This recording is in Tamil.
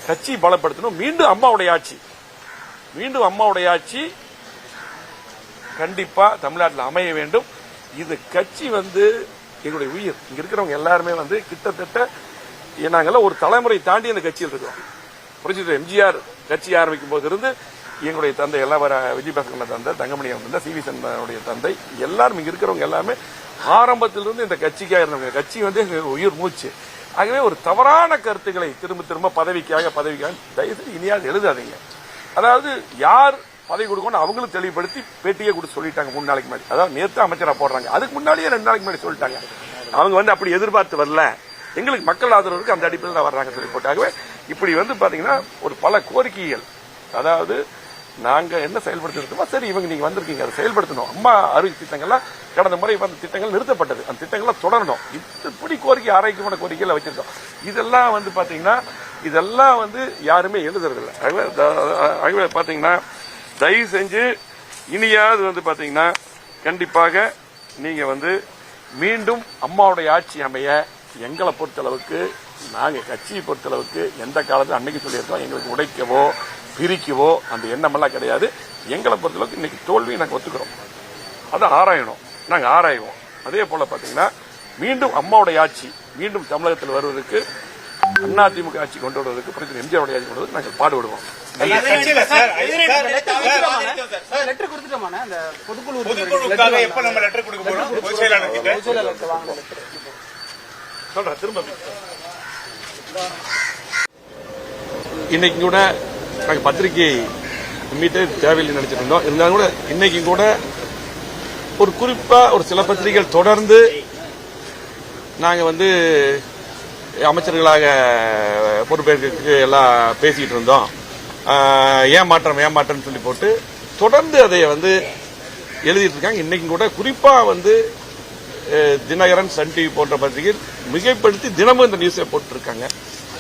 கட்சி பலப்படுத்தணும். மீண்டும் அம்மாவுடைய ஆட்சி கண்டிப்பா தமிழ்நாட்டில் அமைய வேண்டும். இது கட்சி எங்களுடைய உயிர். இங்க இருக்கிறவங்க எல்லாருமே கிட்டத்தட்ட நாங்கெல்லாம் ஒரு தலைமுறை தாண்டி அந்த கட்சியில் இருக்கிறோம். புரிஞ்சுது. எம்ஜிஆர் கட்சி ஆரம்பிக்கும் போது இருந்து எங்களுடைய தந்தை எல்லாம் விஜயபாஸ்கர் தந்தை, தங்கமணி தந்தை, சி வி சண்முகனுடைய தந்தை, எல்லாரும் இங்க இருக்கிறவங்க எல்லாமே ஆரம்பத்திலிருந்து இந்த கட்சிக்காக இருந்தவங்க. கட்சி எங்க உயிர் மூச்சு. ஆகவே ஒரு தவறான கருத்துக்களை திரும்ப பதவிக்காக தயவுசெய்து இனியாவது எழுதாதீங்க. அதாவது யார் பதவி கொடுக்கணும் அவங்களும் தெளிவுபடுத்தி பேட்டியே கூட சொல்லிட்டாங்க 3 நாளைக்கு முன்னாடி. அதாவது நேற்று அமைச்சரா போடுறாங்க, அதுக்கு முன்னாடியே 2 நாளைக்கு முன்னாடி சொல்லிட்டாங்க. அவங்க அப்படி எதிர்பார்த்து வரல, எங்களுக்கு மக்கள் ஆதரவு இருக்கு, அந்த அடிப்படையில் தான் வர்றாங்க சொல்லி போட்டாகவே இப்படி பாத்தீங்கன்னா ஒரு பல கோரிக்கைகள். அதாவது நாங்க என்ன செயல்படுத்திருக்கோமோ சரி, இவங்க நீங்க வந்திருக்கீங்க அதை செயல்படுத்தணும். அம்மா அறிவித்த திட்டங்கள்லாம் கடந்த முறை திட்டங்கள் நிறுத்தப்பட்டது, அந்த திட்டங்கள்லாம் தொடரணும். இப்படி கோரிக்கை ஆரோக்கியமான கோரிக்கைகளை வச்சிருக்கோம். இதெல்லாம் பாத்தீங்கன்னா இதெல்லாம் யாருமே எழுதுறதில்லை. ஆகவே பாத்தீங்கன்னா தயவு செஞ்சு இனியாவது பாத்தீங்கன்னா கண்டிப்பாக நீங்க மீண்டும் அம்மாவுடைய ஆட்சி அமைய எங்களை பொறுத்தளவுக்கு, நாங்க கட்சியை பொறுத்தளவுக்கு எந்த காலத்தில் அன்னைக்கு சொல்லியிருக்கோம், எங்களுக்கு உடைக்கவோ பிரிக்கவோ அந்த எண்ணமெல்லாம் கிடையாது. எங்களை பொறுத்தளவுக்கு இன்னைக்கு தோல்வியை நாங்கள் ஒத்துக்கிறோம், அதை ஆராயணும், நாங்கள் ஆராய்வோம். அதே போல பாத்தீங்கன்னா மீண்டும் அம்மாவுடைய ஆட்சி மீண்டும் தமிழகத்தில் வருவதற்கு, அதிமுக ஆட்சி கொண்டு வருவதற்கு, பிரச்சனை எம்ஜிஆருடைய ஆட்சி கொண்டு வருவதற்கு நாங்கள் பாடுபடுவோம். இன்னைக்கு கூட நாங்கள் பத்திரிகை மீட்டே தேவையில்லை நினைச்சிட்டு இருந்தோம். இருந்தாலும் கூட இன்னைக்கு கூட ஒரு குறிப்பா ஒரு சில பத்திரிகைகள் தொடர்ந்து நாங்க அமைச்சர்களாக பொறுப்பேற்க எல்லாம் பேசிட்டு இருந்தோம். ஏமாற்றம் சொல்லி போட்டு தொடர்ந்து அதை எழுதிட்டு இருக்காங்க. இன்னைக்கு கூட குறிப்பா தினகரன், சன் டிவி போன்ற பத்திரிகைகள் மிகைப்படுத்தி தினமும் இந்த நியூஸை போட்டு இருக்காங்க.